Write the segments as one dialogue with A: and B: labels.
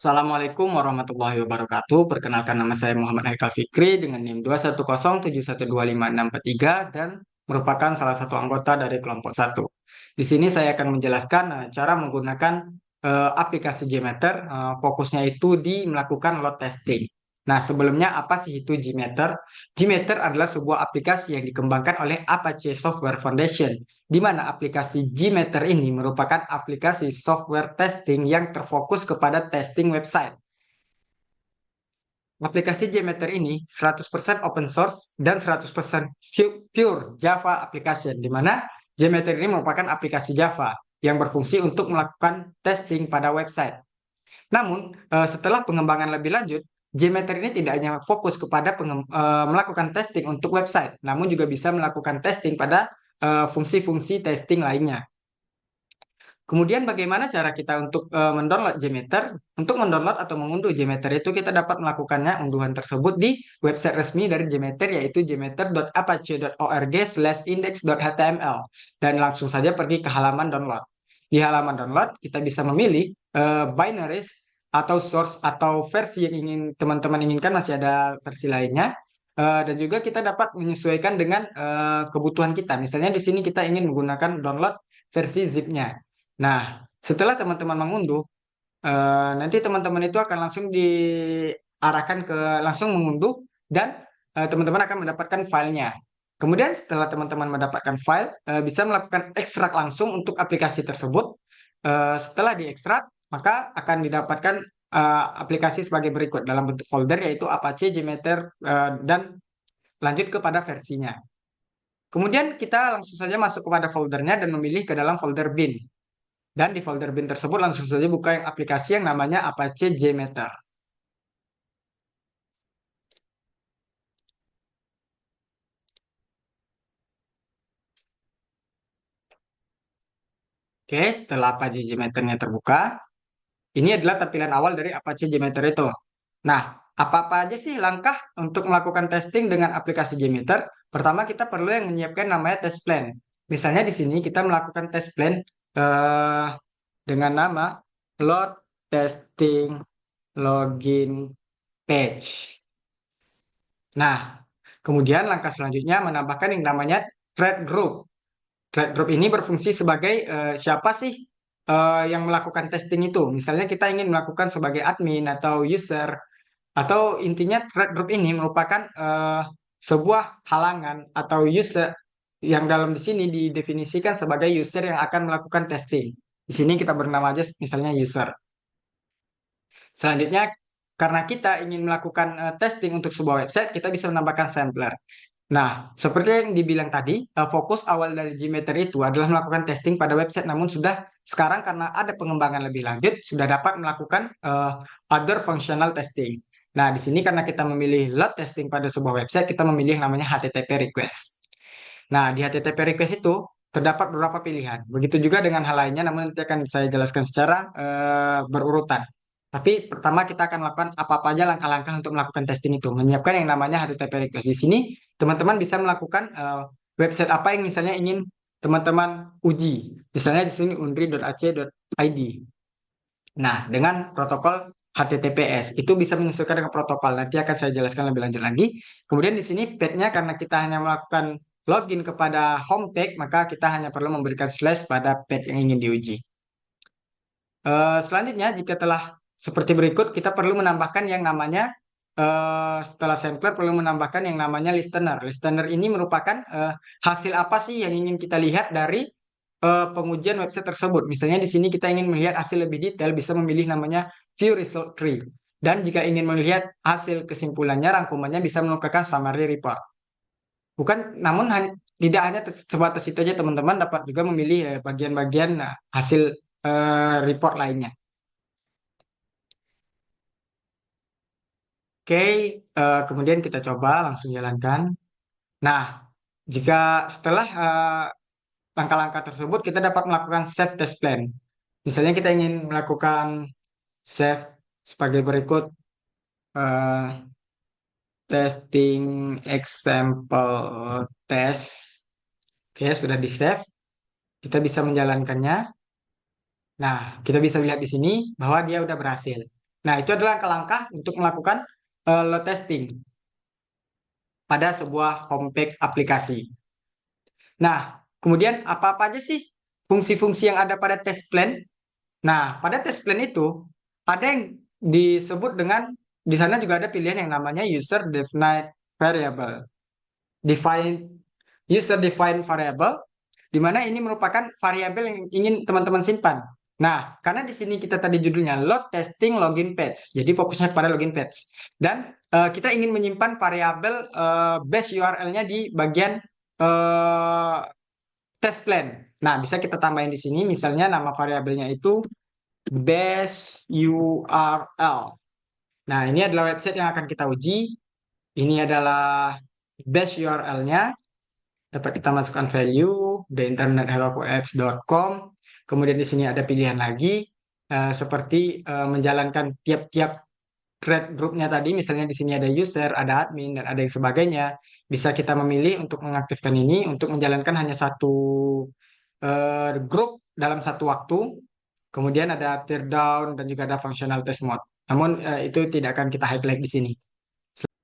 A: Assalamualaikum warahmatullahi wabarakatuh. Perkenalkan nama saya Muhammad Haikal Fikri dengan NIM 210712563 dan merupakan salah satu anggota dari kelompok satu. Di sini saya akan menjelaskan cara menggunakan aplikasi Gmeter. Fokusnya itu di melakukan load testing. Nah, sebelumnya apa sih itu Gmeter? Gmeter adalah sebuah aplikasi yang dikembangkan oleh Apache Software Foundation, di mana aplikasi Gmeter ini merupakan aplikasi software testing yang terfokus kepada testing website. Aplikasi Gmeter ini 100% open source dan 100% pure Java application, di mana Gmeter ini merupakan aplikasi Java yang berfungsi untuk melakukan testing pada website. Namun, setelah pengembangan lebih lanjut, Gmeter ini tidak hanya fokus kepada melakukan testing untuk website, namun juga bisa melakukan testing pada fungsi-fungsi testing lainnya. Kemudian bagaimana cara kita untuk mendownload Gmeter? Untuk mendownload atau mengunduh Gmeter itu kita dapat melakukannya unduhan tersebut di website resmi dari Gmeter, yaitu gmeter.apache.org/index.html, dan langsung saja pergi ke halaman download. Di halaman download kita bisa memilih binaries atau source atau versi yang ingin teman-teman inginkan, masih ada versi lainnya. Dan juga kita dapat menyesuaikan dengan kebutuhan kita. Misalnya di sini kita ingin menggunakan download versi zip-nya. Nah, setelah teman-teman mengunduh, nanti teman-teman itu akan langsung diarahkan ke langsung mengunduh dan teman-teman akan mendapatkan filenya. Kemudian setelah teman-teman mendapatkan file, bisa melakukan ekstrak langsung untuk aplikasi tersebut. Setelah diekstrak, maka akan didapatkan aplikasi sebagai berikut dalam bentuk folder, yaitu Apache, Gmeter, dan lanjut kepada versinya. Kemudian kita langsung saja masuk kepada foldernya dan memilih ke dalam folder bin. Dan di folder bin tersebut langsung saja buka yang aplikasi yang namanya Apache Gmeter. Oke, setelah Apache Gmeternya terbuka, ini adalah tampilan awal dari Apache Gmeter itu. Nah, apa-apa aja sih langkah untuk melakukan testing dengan aplikasi Gmeter? Pertama, kita perlu yang menyiapkan namanya test plan. Misalnya di sini kita melakukan test plan eh, dengan nama load testing login page. Nah, kemudian langkah selanjutnya menambahkan yang namanya thread group. Thread group ini berfungsi sebagai siapa sih yang melakukan testing itu. Misalnya kita ingin melakukan sebagai admin atau user, atau intinya thread group ini merupakan sebuah halangan atau user yang dalam di sini didefinisikan sebagai user yang akan melakukan testing. Di sini kita bernama aja misalnya user. Selanjutnya, karena kita ingin melakukan testing untuk sebuah website, kita bisa menambahkan sampler. Nah, seperti yang dibilang tadi, fokus awal dari Gmeter itu adalah melakukan testing pada website, namun sudah sekarang karena ada pengembangan lebih lanjut, sudah dapat melakukan other functional testing. Nah, di sini karena kita memilih load testing pada sebuah website, kita memilih yang namanya HTTP request. Nah, di HTTP request itu terdapat beberapa pilihan. Begitu juga dengan hal lainnya, namun nanti akan saya jelaskan secara berurutan. Tapi pertama kita akan lakukan apa-apa aja langkah-langkah untuk melakukan testing itu. Menyiapkan yang namanya HTTP request. Di sini teman-teman bisa melakukan website apa yang misalnya ingin teman-teman uji. Misalnya di sini undri.ac.id. Nah, dengan protokol HTTPS itu bisa menyesuaikan dengan protokol. Nanti akan saya jelaskan lebih lanjut lagi. Kemudian di sini page-nya karena kita hanya melakukan login kepada home page, maka kita hanya perlu memberikan slash pada page yang ingin diuji. Selanjutnya, jika telah seperti berikut, kita perlu menambahkan yang namanya setelah sampler perlu menambahkan yang namanya listener. Listener ini merupakan hasil apa sih yang ingin kita lihat dari pengujian website tersebut. Misalnya di sini kita ingin melihat hasil lebih detail, bisa memilih namanya view result tree. Dan jika ingin melihat hasil kesimpulannya, rangkumannya bisa melakukan summary report. Bukan, namun tidak hanya sebatas itu aja, teman-teman dapat juga memilih bagian-bagian hasil report lainnya. Oke, kemudian kita coba langsung jalankan. Nah, jika setelah langkah-langkah tersebut, kita dapat melakukan save test plan. Misalnya kita ingin melakukan save sebagai berikut, eh, testing example test. Oke, sudah di save. Kita bisa menjalankannya. Nah, kita bisa lihat di sini bahwa dia udah berhasil. Nah, itu adalah langkah untuk melakukan load testing pada sebuah homepage aplikasi. Nah, kemudian apa-apa aja sih fungsi-fungsi yang ada pada test plan? Nah, pada test plan itu ada yang disebut dengan di sana juga ada pilihan yang namanya user defined variable. Define user defined variable di mana ini merupakan variabel yang ingin teman-teman simpan. Nah, karena di sini kita tadi judulnya load testing login page. Jadi fokusnya pada login page. Dan kita ingin menyimpan variabel base URL-nya di bagian eh, test plan. Nah, bisa kita tambahin di sini misalnya nama variabelnya itu base URL. Nah, ini adalah website yang akan kita uji. Ini adalah base URL-nya. Dapat kita masukkan value the internethelloapps.com. Kemudian di sini ada pilihan lagi seperti menjalankan tiap-tiap thread grupnya tadi. Misalnya di sini ada user, ada admin, dan ada yang sebagainya. Bisa kita memilih untuk mengaktifkan ini untuk menjalankan hanya satu grup dalam satu waktu. Kemudian ada teardown dan juga ada functional test mode. Namun itu tidak akan kita highlight di sini.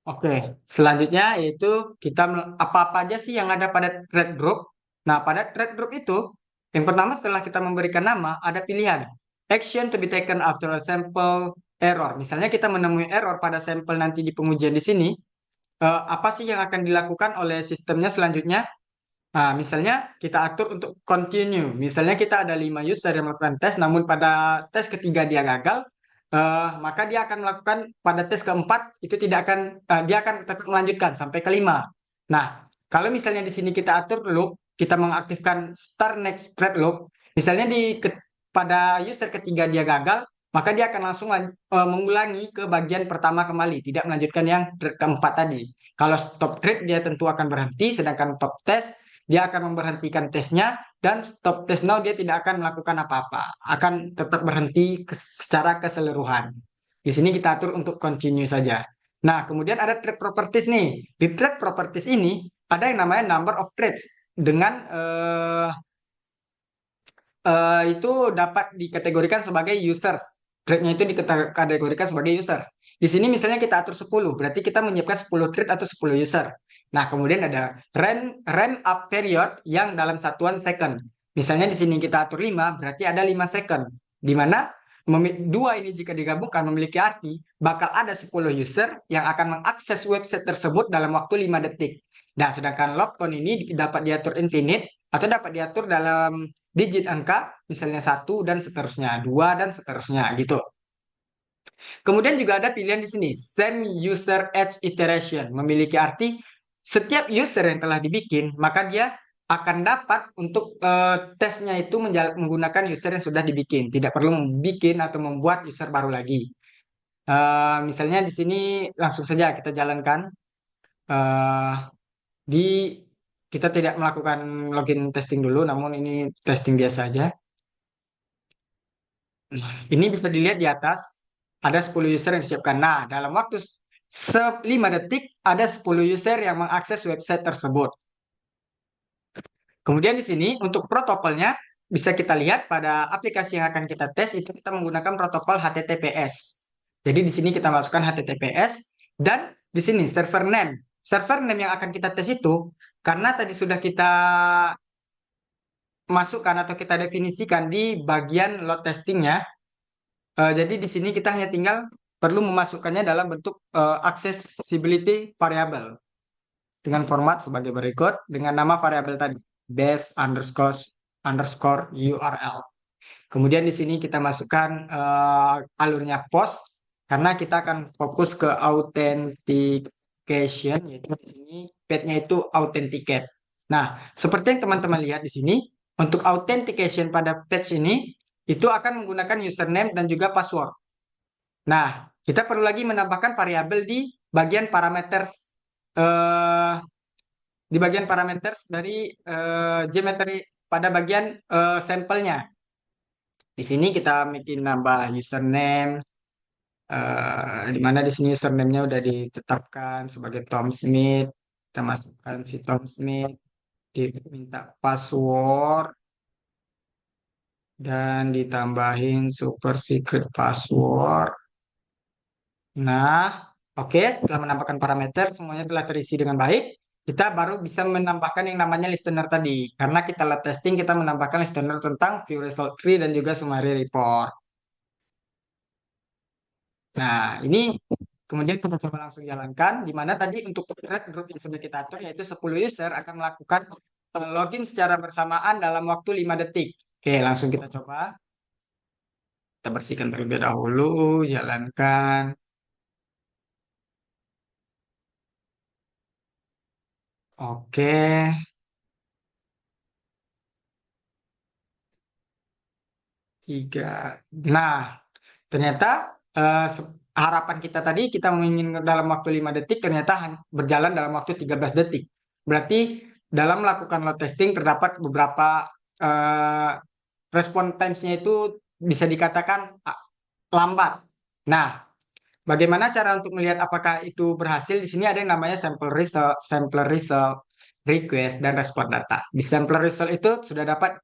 A: Oke, selanjutnya yaitu kita apa-apa aja sih yang ada pada thread group. Nah, pada thread group itu, yang pertama setelah kita memberikan nama, ada pilihan. Action to be taken after a sample error. Misalnya kita menemui error pada sampel nanti di pengujian di sini, apa sih yang akan dilakukan oleh sistemnya selanjutnya? Nah, misalnya kita atur untuk continue. Misalnya kita ada 5 user yang melakukan tes, namun pada tes ketiga dia gagal, maka dia akan melakukan pada tes keempat itu tidak akan dia akan tetap melanjutkan sampai kelima. Nah, kalau misalnya di sini kita atur loop, kita mengaktifkan start next thread loop, misalnya pada user ketiga dia gagal, maka dia akan langsung mengulangi ke bagian pertama kembali, tidak melanjutkan yang thread keempat tadi. Kalau stop thread dia tentu akan berhenti, sedangkan top test dia akan memberhentikan tesnya dan stop test now dia tidak akan melakukan apa-apa, akan tetap berhenti secara keseluruhan. Di sini kita atur untuk continue saja. Nah, kemudian ada thread properties nih. Di thread properties ini ada yang namanya number of threads dengan itu dapat dikategorikan sebagai users. Thread-nya itu dikategorikan sebagai users. Di sini misalnya kita atur 10, berarti kita menyiapkan 10 thread atau 10 user. Nah, kemudian ada ramp up period yang dalam satuan second. Misalnya di sini kita atur 5, berarti ada 5 second. Di mana dua ini jika digabungkan memiliki arti bakal ada 10 user yang akan mengakses website tersebut dalam waktu 5 detik. Nah, sedangkan load on ini dapat diatur infinite atau dapat diatur dalam digit angka, misalnya satu dan seterusnya, dua dan seterusnya gitu. Kemudian juga ada pilihan di sini, same user edge iteration, memiliki arti setiap user yang telah dibikin, maka dia akan dapat untuk tesnya itu menggunakan user yang sudah dibikin, tidak perlu membuat atau membuat user baru lagi. Misalnya di sini langsung saja kita jalankan di kita tidak melakukan login testing dulu, namun ini testing biasa aja. Nah, ini bisa dilihat di atas, ada 10 user yang disiapkan. Nah, dalam waktu 5 detik, ada 10 user yang mengakses website tersebut. Kemudian di sini, untuk protokolnya, bisa kita lihat pada aplikasi yang akan kita tes, itu kita menggunakan protokol HTTPS. Jadi di sini kita masukkan HTTPS, dan di sini server name. Server name yang akan kita tes itu, karena tadi sudah kita masukkan atau kita definisikan di bagian load testingnya. Jadi di sini kita hanya tinggal perlu memasukkannya dalam bentuk accessibility variable dengan format sebagai berikut dengan nama variabel tadi base underscore URL. Kemudian di sini kita masukkan alurnya post karena kita akan fokus ke authentication, yaitu di sini path-nya itu authenticate. Nah, seperti yang teman-teman lihat di sini, untuk authentication pada page ini itu akan menggunakan username dan juga password. Nah, kita perlu lagi menambahkan variabel bagian parameter eh, di bagian parameter dari geometry pada bagian sampelnya. Di sini kita bikin nambah username, di mana di sini username-nya udah ditetapkan sebagai Tom Smith. Kita masukkan si Tom Smith, diminta password dan ditambahin super secret password. Nah, oke, setelah menambahkan parameter, semuanya telah terisi dengan baik. Kita baru bisa menambahkan yang namanya listener tadi. Karena kita load testing, kita menambahkan listener tentang view result tree dan juga summary report. Nah, ini kemudian kita coba langsung jalankan, di mana tadi untuk thread group yang sudah kita atur, yaitu 10 user akan melakukan login secara bersamaan dalam waktu 5 detik. Oke, langsung kita coba. Kita bersihkan terlebih dahulu, jalankan. Oke, tiga. Nah, ternyata harapan kita tadi kita ingin dalam waktu 5 detik ternyata berjalan dalam waktu 13 detik. Berarti dalam melakukan load testing terdapat beberapa eh, respon times-nya itu bisa dikatakan lambat. Nah, bagaimana cara untuk melihat apakah itu berhasil? Di sini ada yang namanya sampler result, request, dan respon data. Di sampler result itu sudah dapat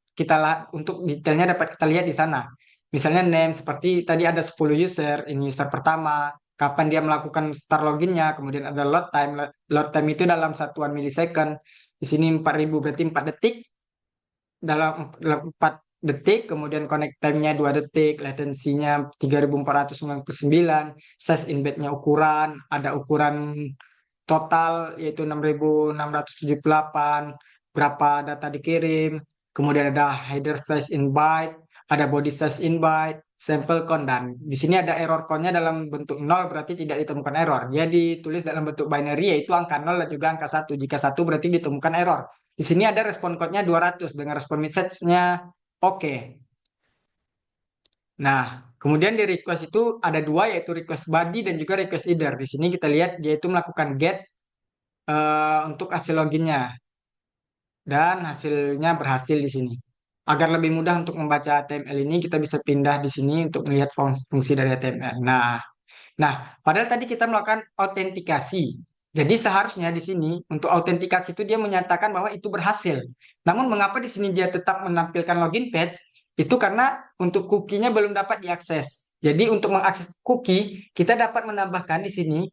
A: untuk detailnya dapat kita lihat di sana. Misalnya name, seperti tadi ada 10 user, ini user pertama, kapan dia melakukan start loginnya, kemudian ada load time. Load time itu dalam satuan milisecond. Di sini 4.000 berarti 4 detik dalam 4 detik, kemudian connect time-nya 2 detik, latensinya 3.499, size embed-nya ukuran, ada ukuran total yaitu 6.678, berapa data dikirim, kemudian ada header size in byte, ada body size in byte, sample count, dan di sini ada error count-nya dalam bentuk 0 berarti tidak ditemukan error. Dia ditulis dalam bentuk binary yaitu angka 0 dan juga angka 1. Jika 1 berarti ditemukan error. Di sini ada respon code-nya 200 dengan respon message-nya oke. Nah, kemudian di request itu ada dua yaitu request body dan juga request header. Di sini kita lihat dia itu melakukan get untuk hasil loginnya dan hasilnya berhasil di sini. Agar lebih mudah untuk membaca HTML ini, kita bisa pindah di sini untuk melihat fungsi dari HTML. Nah, padahal tadi kita melakukan autentikasi. Jadi seharusnya di sini untuk autentikasi itu dia menyatakan bahwa itu berhasil. Namun mengapa di sini dia tetap menampilkan login page? Itu karena untuk cookie-nya belum dapat diakses. Jadi untuk mengakses cookie, kita dapat menambahkan di sini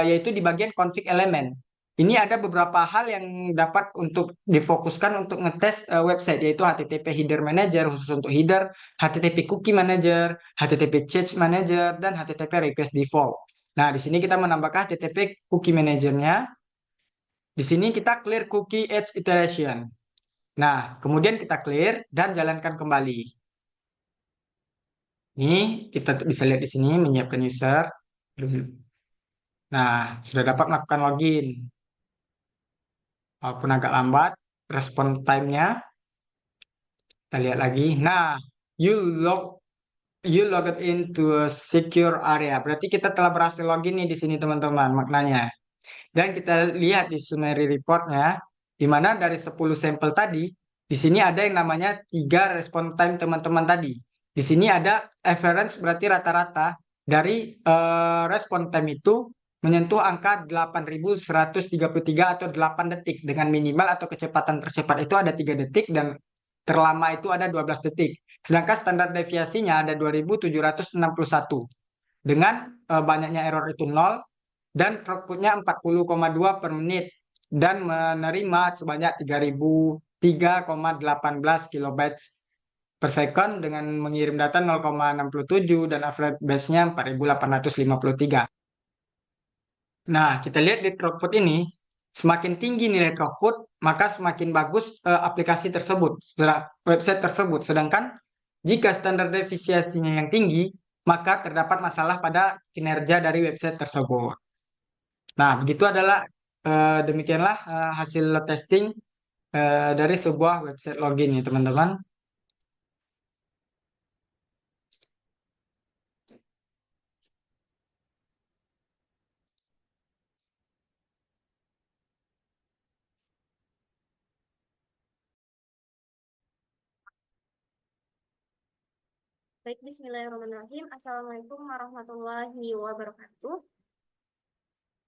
A: yaitu di bagian config elemen. Ini ada beberapa hal yang dapat untuk difokuskan untuk ngetes website, yaitu HTTP Header Manager khusus untuk header, HTTP Cookie Manager, HTTP Change Manager, dan HTTP Request Default. Nah, di sini kita menambahkan HTTP Cookie Manager-nya. Di sini kita clear cookie edge iteration. Nah, kemudian kita clear dan jalankan kembali. Ini kita bisa lihat di sini menyiapkan user. Nah, sudah dapat melakukan login. Walaupun agak lambat, respon time-nya kita lihat lagi. Nah, you log you logged into a secure area. Berarti kita telah berhasil login nih di sini teman-teman maknanya. Dan kita lihat di summary report-nya, di mana dari 10 sampel tadi, di sini ada yang namanya 3 respon time teman-teman tadi. Di sini ada average berarti rata-rata dari respon time itu menyentuh angka 8.133 atau 8 detik dengan minimal atau kecepatan tercepat itu ada 3 detik dan terlama itu ada 12 detik. Sedangkan standar deviasinya ada 2.761 dengan banyaknya error itu 0 dan throughputnya 40,2 per menit dan menerima sebanyak 3.003,18 kilobytes per second dengan mengirim data 0,67 dan average base-nya 4.853. Nah, kita lihat di throughput ini, semakin tinggi nilai throughput, maka semakin bagus aplikasi tersebut, website tersebut. Sedangkan jika standar defisiensinya yang tinggi, maka terdapat masalah pada kinerja dari website tersebut. Nah, begitu adalah demikianlah hasil testing dari sebuah website login ya, teman-teman.
B: Baik, bismillahirrahmanirrahim. Assalamualaikum warahmatullahi wabarakatuh.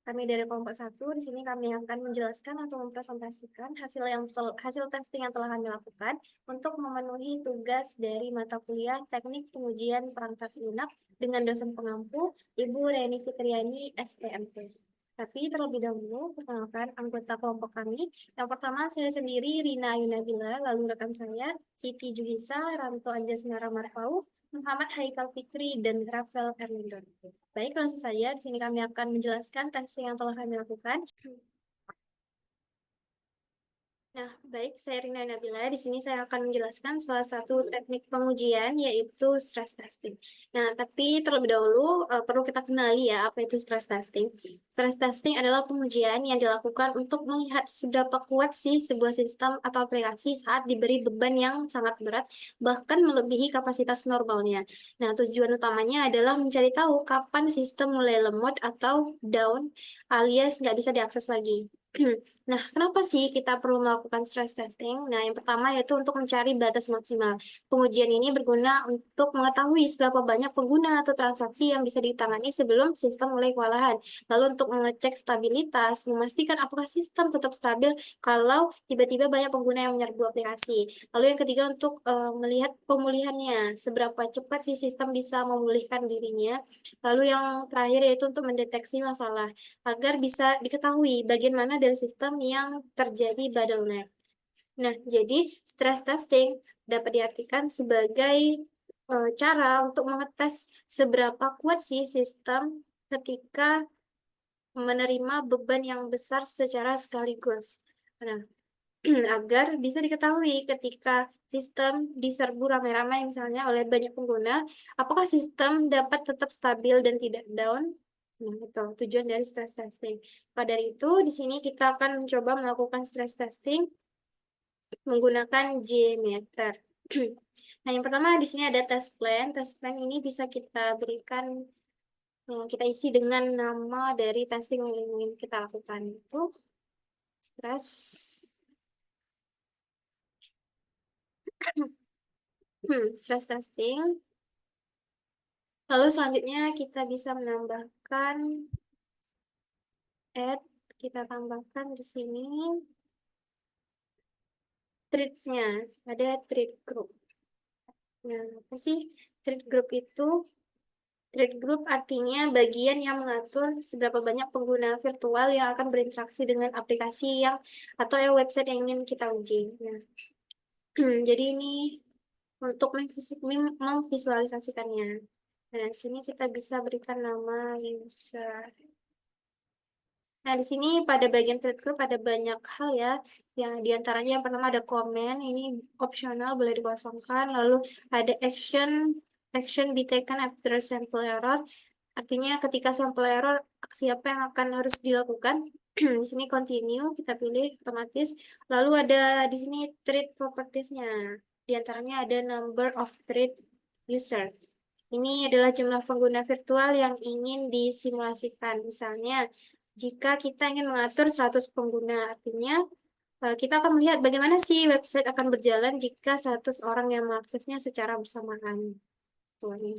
B: Kami dari kelompok 1, di sini kami akan menjelaskan atau mempresentasikan hasil testing yang telah kami lakukan untuk memenuhi tugas dari mata kuliah Teknik Pengujian Perangkat Lunak dengan dosen pengampu, Ibu Reni Fitriani, STMT. Tapi terlebih dahulu, perkenalkan anggota kelompok kami. Yang pertama, saya sendiri, Rina Yunabila, lalu rekan saya, Siti Juhisa, Ranto Anjasmara Marfau, Muhammad Haikal Fikri, dan Rafael Erlindon. Baik, langsung saja. Di sini kami akan menjelaskan testing yang telah kami lakukan. Nah, baik, saya Rina Nabila. Di sini saya akan menjelaskan salah satu teknik pengujian, yaitu stress testing. Nah, tapi terlebih dahulu perlu kita kenali ya, apa itu stress testing. Stress testing adalah pengujian yang dilakukan untuk melihat seberapa kuat sih sebuah sistem atau aplikasi saat diberi beban yang sangat berat, bahkan melebihi kapasitas normalnya. Nah, tujuan utamanya adalah mencari tahu kapan sistem mulai lemot atau down, alias nggak bisa diakses lagi. Nah, kenapa sih kita perlu melakukan stress testing? Nah, yang pertama yaitu untuk mencari batas maksimal. Pengujian ini berguna untuk mengetahui seberapa banyak pengguna atau transaksi yang bisa ditangani sebelum sistem mulai kewalahan. Lalu untuk mengecek stabilitas, memastikan apakah sistem tetap stabil kalau tiba-tiba banyak pengguna yang menyerbu aplikasi. Lalu yang ketiga untuk melihat pemulihannya, seberapa cepat sih sistem bisa memulihkan dirinya. Lalu yang terakhir yaitu untuk mendeteksi masalah agar bisa diketahui bagian mana dari sistem yang terjadi bottleneck. Nah, jadi stress testing dapat diartikan sebagai cara untuk mengetes seberapa kuat sih sistem ketika menerima beban yang besar secara sekaligus. Nah, agar bisa diketahui ketika sistem diserbu ramai-ramai misalnya oleh banyak pengguna, apakah sistem dapat tetap stabil dan tidak down? Nah, itu tujuan dari stress testing. Pada dari itu, di sini kita akan mencoba melakukan stress testing menggunakan JMeter. Nah, yang pertama di sini ada test plan. Test plan ini bisa kita berikan, kita isi dengan nama dari testing yang ingin kita lakukan itu stress stress testing. Lalu selanjutnya kita bisa menambahkan add, kita tambahkan di sini treats-nya, ada treat group. Nah, apa sih treat group itu? Treat group artinya bagian yang mengatur seberapa banyak pengguna virtual yang akan berinteraksi dengan aplikasi yang atau website yang ingin kita uji. Nah, jadi ini untuk memvisualisasikannya. Nah, di sini kita bisa berikan nama user. Nah, di sini pada bagian thread group ada banyak hal ya. Yang diantaranya yang pertama ada komen, ini opsional boleh dikosongkan. Lalu ada action be taken after sample error. Artinya ketika sampel error, aksi apa yang akan harus dilakukan? Di sini continue, kita pilih otomatis. Lalu ada di sini thread properties-nya. Di antaranya ada number of thread user. Ini adalah jumlah pengguna virtual yang ingin disimulasikan. Misalnya, jika kita ingin mengatur 100 pengguna, artinya kita akan melihat bagaimana sih website akan berjalan jika 100 orang yang mengaksesnya secara bersamaan. Tuh, ini.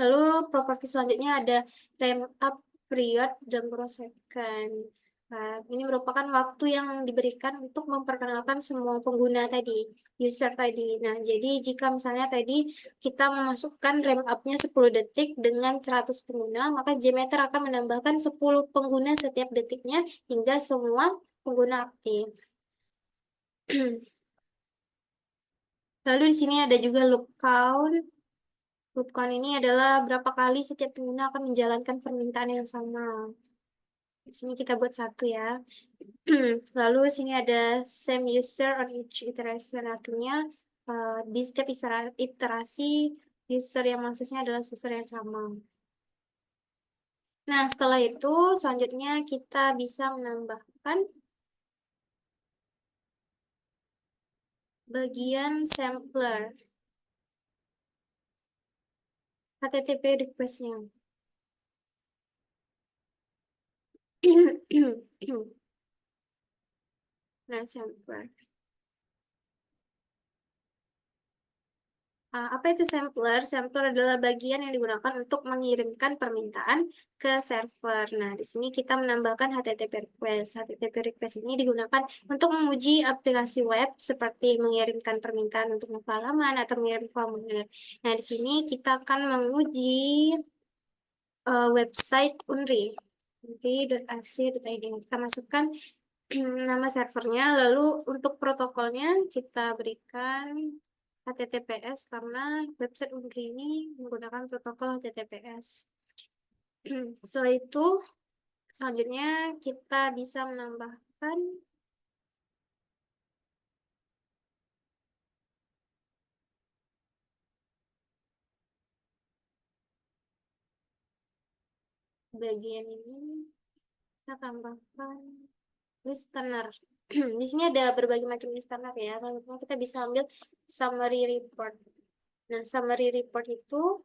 B: Lalu properti selanjutnya ada ramp up period dan second. Nah, ini merupakan waktu yang diberikan untuk memperkenalkan semua pengguna tadi, user tadi. Nah, jadi jika misalnya tadi kita memasukkan ramp up-nya 10 detik dengan 100 pengguna, maka Gmeter akan menambahkan 10 pengguna setiap detiknya hingga semua pengguna aktif. Lalu di sini ada juga loop count. Loop count ini adalah berapa kali setiap pengguna akan menjalankan permintaan yang sama. Di sini kita buat satu ya. Lalu di sini ada same user on each iteration. Artinya di setiap iterasi user yang mengaksesnya adalah user yang sama. Nah, setelah itu selanjutnya kita bisa menambahkan bagian sampler HTTP request-nya. Nah, sampler. Apa itu sampler? Sampler adalah bagian yang digunakan untuk mengirimkan permintaan ke server. Nah, di sini kita menambahkan HTTP request. HTTP request ini digunakan untuk menguji aplikasi web seperti mengirimkan permintaan untuk membuka halaman atau mengirim formulir. Nah, di sini kita akan menguji website Unri. Unri.ac.id. Kita masukkan nama servernya, lalu untuk protokolnya kita berikan HTTPS karena website Unri ini menggunakan protokol HTTPS. Setelah itu, selanjutnya kita bisa menambahkan bagian ini, kita tambahkan listener. Di sini ada berbagai macam listener ya. Lalu kita bisa ambil summary report. Nah, summary report itu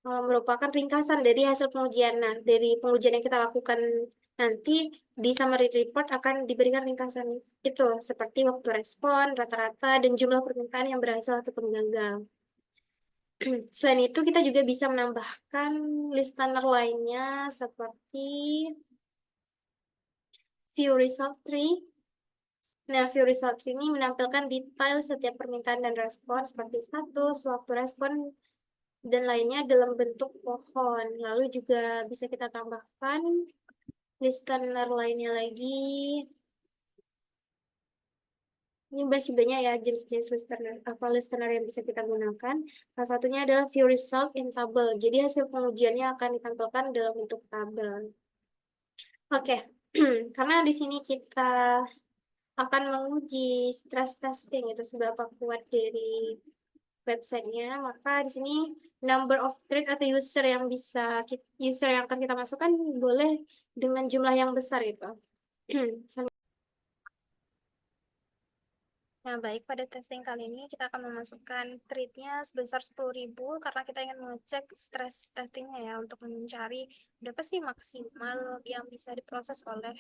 B: merupakan ringkasan dari hasil pengujian. Nah, dari pengujian yang kita lakukan nanti di summary report akan diberikan ringkasan itu seperti waktu respon, rata-rata, dan jumlah permintaan yang berhasil ataupun gagal. Selain itu, kita juga bisa menambahkan listener lainnya seperti view result tree. Nah, view result tree ini menampilkan detail setiap permintaan dan respon seperti status, waktu respon, dan lainnya dalam bentuk pohon. Lalu juga bisa kita tambahkan listener lainnya lagi. Ini masih banyak ya jenis-jenis listener, apa listener yang bisa kita gunakan. Salah satunya adalah view result in table. Jadi hasil pengujiannya akan ditampilkan dalam bentuk tabel. Oke, karena di sini kita akan menguji stress testing itu seberapa kuat dari websitenya, maka di sini number of thread atau user yang akan kita masukkan boleh dengan jumlah yang besar itu. Nah, baik, pada testing kali ini kita akan memasukkan thread-nya sebesar 10.000 karena kita ingin mengecek stress testingnya ya untuk mencari berapa sih maksimal yang bisa diproses oleh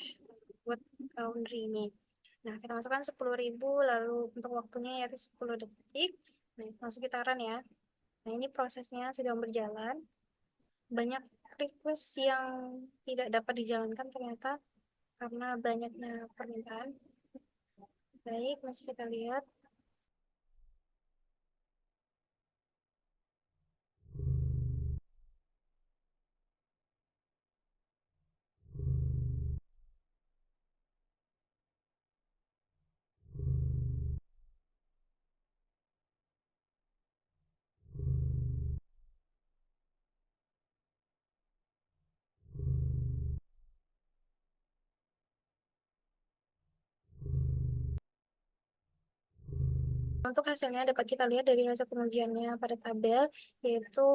B: buat Foundry ini. Nah, kita masukkan 10.000 lalu untuk waktunya yaitu 10 detik. Nah, langsung kita run ya. Nah, ini prosesnya sedang berjalan. Banyak request yang tidak dapat dijalankan ternyata karena banyaknya permintaan. Baik, masih kita lihat. Untuk hasilnya dapat kita lihat dari hasil pengujiannya pada tabel, yaitu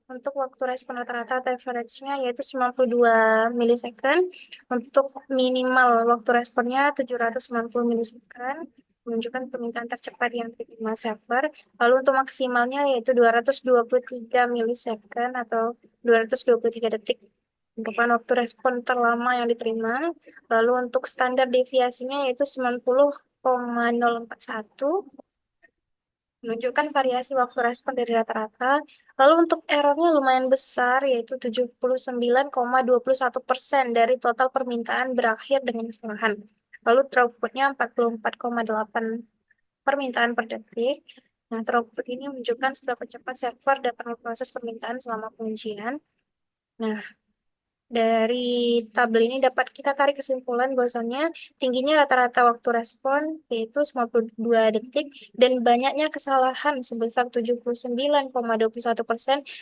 B: untuk waktu respon rata-rata atau average-nya yaitu 92 milisecond, untuk minimal waktu responnya 790 milisecond, menunjukkan permintaan tercepat yang diterima server, lalu untuk maksimalnya yaitu 223 milisecond atau 223 detik, merupakan waktu respon terlama yang diterima, lalu untuk standar deviasinya yaitu 90,041, menunjukkan variasi waktu respon dari rata-rata. Lalu untuk errornya lumayan besar, yaitu 79,21% dari total permintaan berakhir dengan kesalahan. Lalu throughputnya 44,8 permintaan per detik. Nah, throughput ini menunjukkan seberapa cepat server dapat memproses permintaan selama pengujian. Nah, dari tabel ini dapat kita tarik kesimpulan bahwasannya tingginya rata-rata waktu respon yaitu 92 detik dan banyaknya kesalahan sebesar 79,21%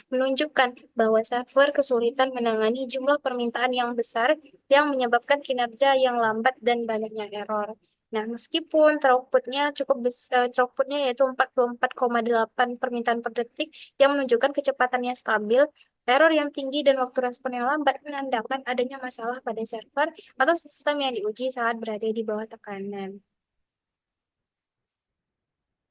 B: menunjukkan bahwa server kesulitan menangani jumlah permintaan yang besar yang menyebabkan kinerja yang lambat dan banyaknya error. Nah, meskipun throughputnya yaitu 44,8 permintaan per detik yang menunjukkan kecepatannya stabil, error yang tinggi dan waktu respon yang lambat menandakan adanya masalah pada server atau sistem yang diuji saat berada di bawah tekanan.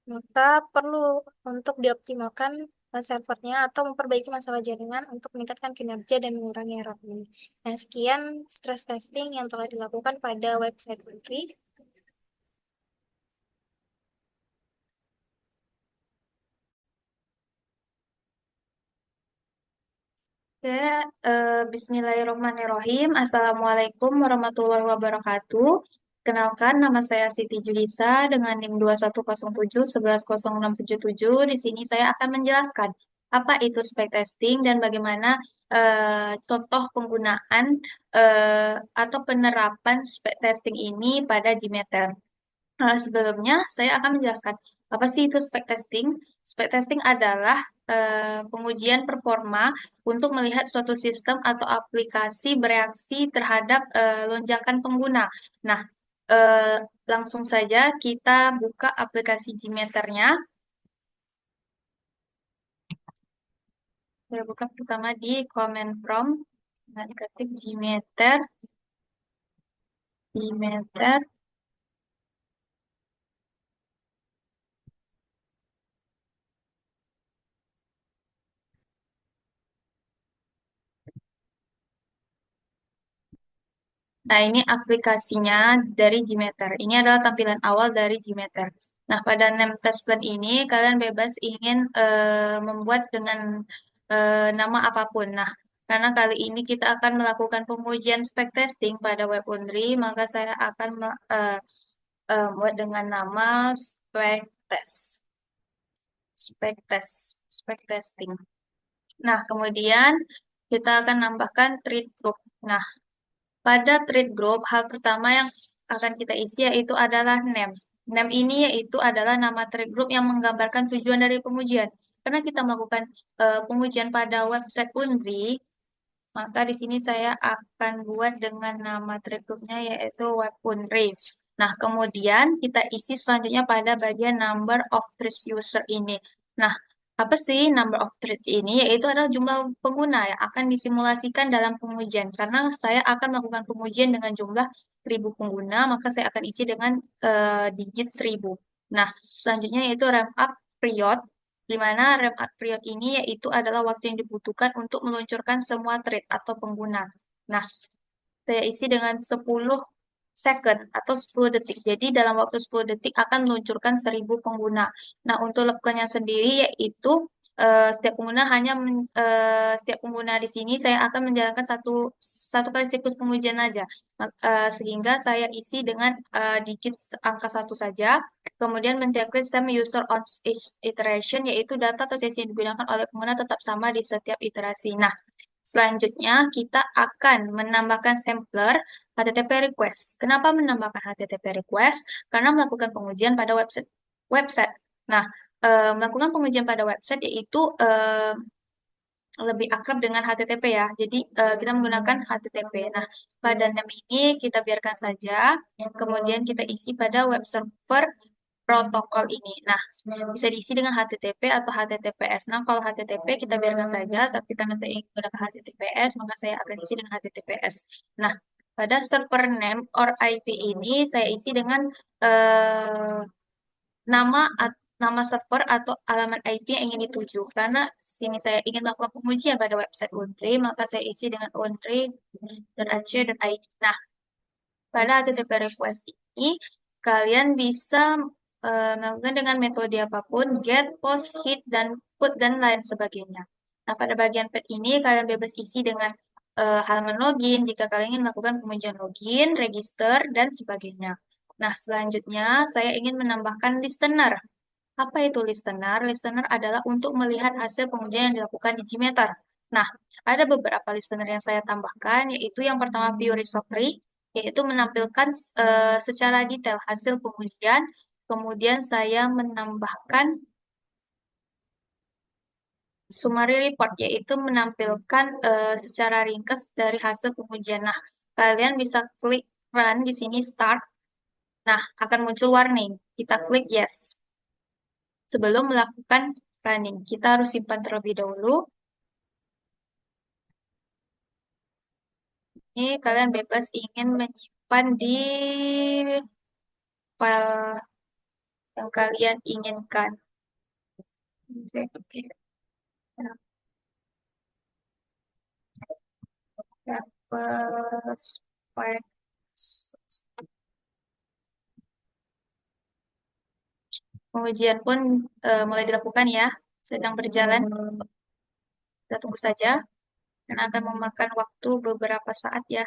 B: Maka perlu untuk dioptimalkan servernya atau memperbaiki masalah jaringan untuk meningkatkan kinerja dan mengurangi error ini. Nah, sekian stress testing yang telah dilakukan pada website Menteri.
C: Ya, Bismillahirrahmanirrahim. Assalamualaikum warahmatullahi wabarakatuh. Kenalkan, nama saya Siti Juhisa dengan NIM 2107110677. Di sini saya akan menjelaskan apa itu spec testing dan bagaimana contoh penggunaan atau penerapan spec testing ini pada Gmeter. Sebelumnya, saya akan menjelaskan apa sih itu spec testing. Spec testing adalah pengujian performa untuk melihat suatu sistem atau aplikasi bereaksi terhadap lonjakan pengguna. Nah, eh, langsung saja kita buka aplikasi Gmeter-nya. Saya buka pertama di command prompt dengan ketik Gmeter, Gmeter. Nah, ini aplikasinya dari Gmeter. Ini adalah tampilan awal dari Gmeter. Nah, pada name test plan ini, kalian bebas ingin membuat dengan nama apapun. Nah, karena kali ini kita akan melakukan pengujian spec testing pada WebFoundry, maka saya akan membuat dengan nama spec test, spec test, spec testing. Nah, kemudian kita akan nambahkan treat group. Nah, pada trade group, hal pertama yang akan kita isi yaitu adalah name. Name ini yaitu adalah nama trade group yang menggambarkan tujuan dari pengujian. Karena kita melakukan pengujian pada website Undri, maka di sini saya akan buat dengan nama trade groupnya yaitu Web Undri. Nah, kemudian kita isi selanjutnya pada bagian number of thread user ini. Nah, apa sih number of thread ini? Yaitu adalah jumlah pengguna yang akan disimulasikan dalam pengujian. Karena saya akan melakukan pengujian dengan jumlah 1000 pengguna, maka saya akan isi dengan digit 1000. Nah, selanjutnya yaitu ramp up period, di mana ramp up period ini yaitu adalah waktu yang dibutuhkan untuk meluncurkan semua thread atau pengguna. Nah, saya isi dengan 10 second atau 10 detik. Jadi dalam waktu 10 detik akan meluncurkan 1000 pengguna. Nah, untuk lakukannya sendiri yaitu setiap pengguna setiap pengguna di sini saya akan menjalankan satu kali siklus pengujian aja. Sehingga saya isi dengan digit angka satu saja. Kemudian men-checklist same user on each iteration, yaitu data atau sesi yang digunakan oleh pengguna tetap sama di setiap iterasi. Nah, selanjutnya, kita akan menambahkan sampler HTTP request. Kenapa menambahkan HTTP request? Karena melakukan pengujian pada website. Nah, melakukan pengujian pada website yaitu lebih akrab dengan HTTP ya. Jadi kita menggunakan HTTP. Nah, pada name ini kita biarkan saja. Kemudian kita isi pada web server protokol ini. Nah, bisa diisi dengan HTTP atau HTTPS. Nah, kalau HTTP kita biarkan saja, tapi karena saya ingin menggunakan HTTPS, maka saya akan isi dengan HTTPS. Nah, pada server name or IP ini saya isi dengan eh, nama nama server atau alamat IP yang ingin dituju. Karena sini saya ingin melakukan pengujian pada website Untri, maka saya isi dengan untri.ac.id. Nah, pada HTTP request ini, kalian bisa melakukan dengan metode apapun, get, post, hit, dan put, dan lain sebagainya. Nah, pada bagian pad ini, kalian bebas isi dengan halaman login, jika kalian ingin melakukan pengujian login, register, dan sebagainya. Nah, selanjutnya, saya ingin menambahkan listener. Apa itu listener? Listener adalah untuk melihat hasil pengujian yang dilakukan di Gmeter. Nah, ada beberapa listener yang saya tambahkan, yaitu yang pertama view result tree, yaitu menampilkan secara detail hasil pengujian. Kemudian saya menambahkan summary report, yaitu menampilkan secara ringkas dari hasil pengujian. Nah, kalian bisa klik run di sini start. Nah, akan muncul warning. Kita klik yes. Sebelum melakukan running, kita harus simpan terlebih dahulu. Ini kalian bebas ingin menyimpan di file yang kalian inginkan. Ini saya pakai Dapes Files. Pengujian pun mulai dilakukan ya, sedang berjalan. Kita tunggu saja. dan akan memakan waktu beberapa saat ya.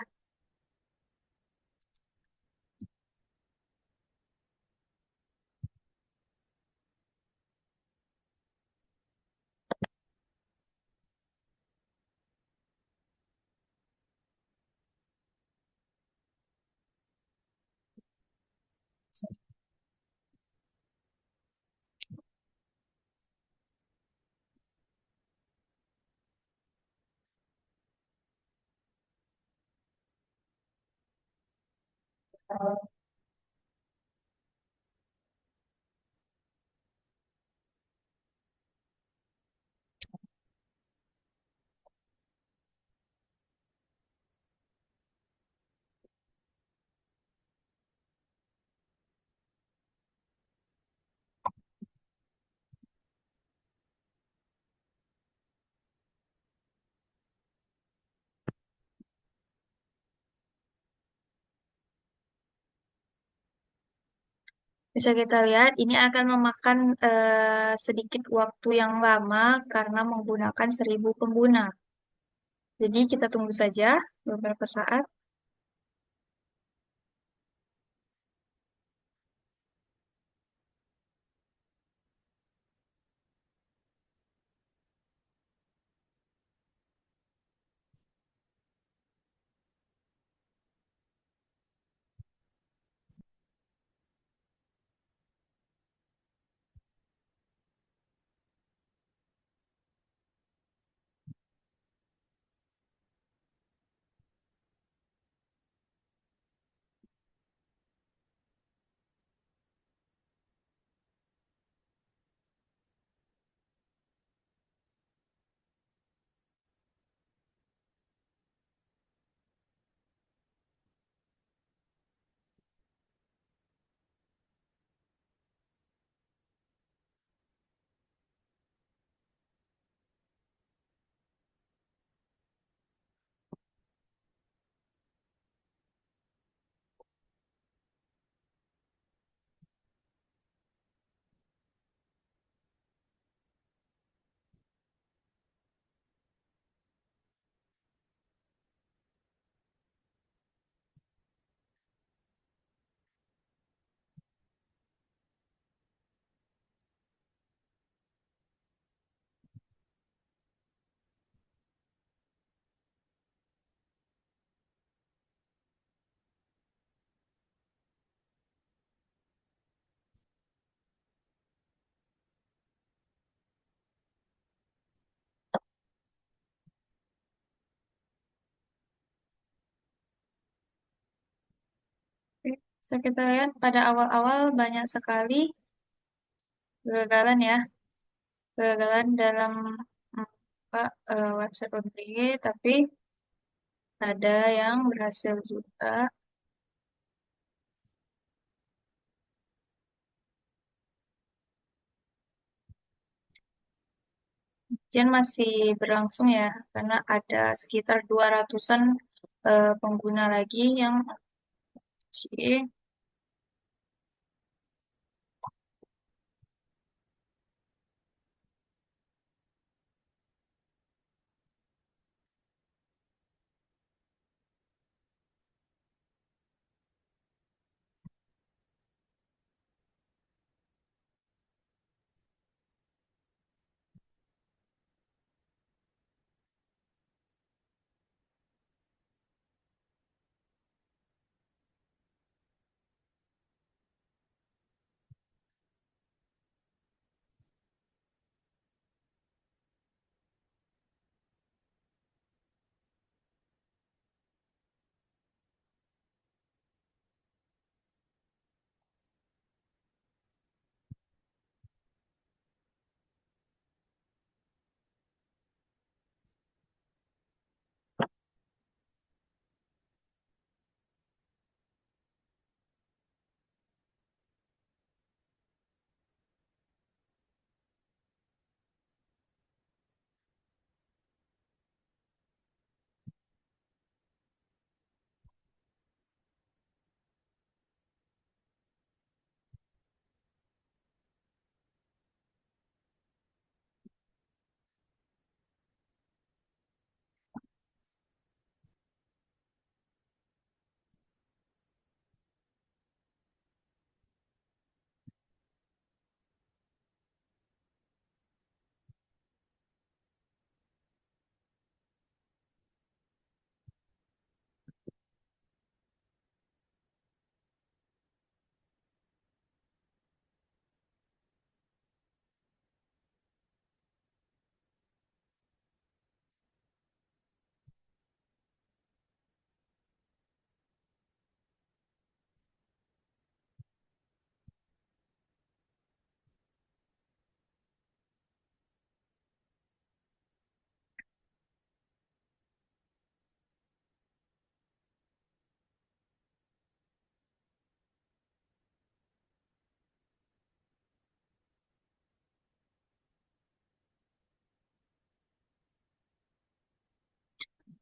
C: Bisa kita lihat ini akan memakan sedikit waktu yang lama karena menggunakan 1.000 pengguna. Jadi kita tunggu saja beberapa saat. Oke, bisa kita lihat pada awal-awal banyak sekali kegagalan ya, kegagalan dalam membuka website Outlier, tapi ada yang berhasil juga. Ujian masih berlangsung ya, karena ada sekitar 200-an pengguna lagi yang masih.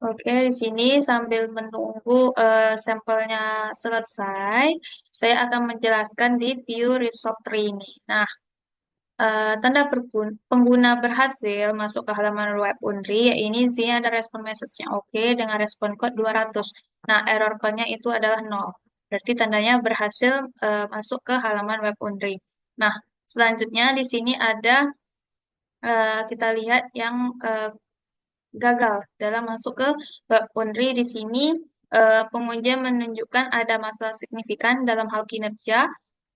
C: Oke, di sini sambil menunggu sampelnya selesai, saya akan menjelaskan di view result tree ini. Nah, tanda pengguna berhasil masuk ke halaman web Unri, ya ini di sini ada respon message-nya oke dengan respon code 200. Nah, error code-nya itu adalah 0. Berarti tandanya berhasil masuk ke halaman web Unri. Nah, selanjutnya di sini ada kita lihat yang gagal dalam masuk ke web Unri. Di sini pengujian menunjukkan ada masalah signifikan dalam hal kinerja,